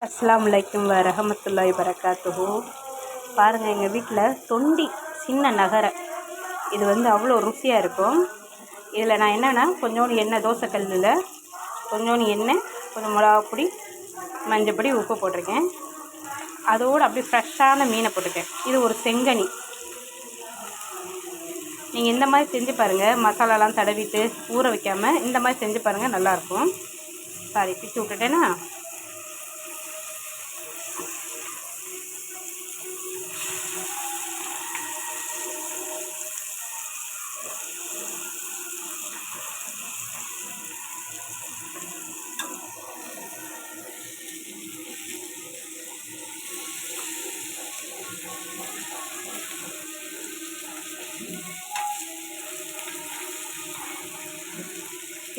அஸ்ஸலாமு அலைக்கும் வரஹமத்துல்லாஹி வரகாத்துஹு. பாருங்கள், எங்கள் வீட்டில் தொண்டி சின்ன நகரை இது அவ்வளோ ருசியாக இருக்கும். இதில் நான் என்னென்னா கொஞ்சோண்டு எண்ணெய், தோசைக்கல்லில் கொஞ்சோண்டு எண்ணெய், கொஞ்சம் மிளகாப்பொடி, மஞ்சப்பொடி, உப்பு போட்டிருக்கேன். அதோடு அப்படியே ஃப்ரெஷ்ஷான மீனை போட்டிருக்கேன். இது ஒரு செங்கனி. நீங்கள் இந்த மாதிரி செஞ்சு பாருங்கள். மசாலாலாம் தடவிட்டு ஊற வைக்காமல் இந்த மாதிரி செஞ்சு பாருங்கள், நல்லாயிருக்கும். சாரி, பிச்சு விட்டுட்டேன்னா.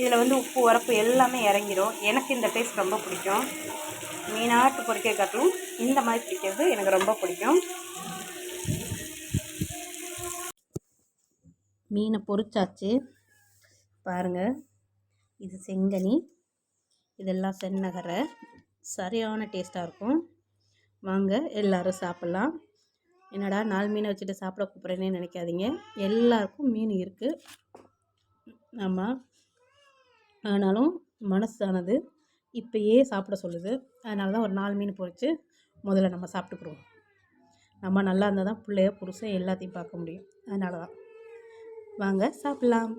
இதில் உப்பு, உரப்பு எல்லாமே இறங்கிடும். எனக்கு இந்த டேஸ்ட் ரொம்ப பிடிக்கும். மீனாட்டு பொரிக்க காட்டிலும் இந்த மாதிரி பிடிக்கிறது எனக்கு ரொம்ப பிடிக்கும். மீனை பொரிச்சாச்சு பாருங்கள். இது செங்கனி, இதெல்லாம் செந்நகரை. சரியான டேஸ்ட்டாக இருக்கும். வாங்க எல்லோரும் சாப்பிட்லாம். என்னடா 4 மீனை வச்சுட்டு சாப்பிட கூப்பிட்றேன்னே நினைக்காதீங்க. எல்லாருக்கும் மீன் இருக்குது. ஆமாம், ஆனாலும் மனசானது இப்போயே சாப்பிட சொல்லுது. அதனால தான் ஒரு 4 மீன் பொரித்து முதல்ல நம்ம சாப்பிட்டுக்குருவோம். நம்ம நல்லா இருந்தால் தான் பிள்ளைய, புருஷன் எல்லாத்தையும் பார்க்க முடியும். அதனால தான் வாங்க சாப்பிட்லாம்.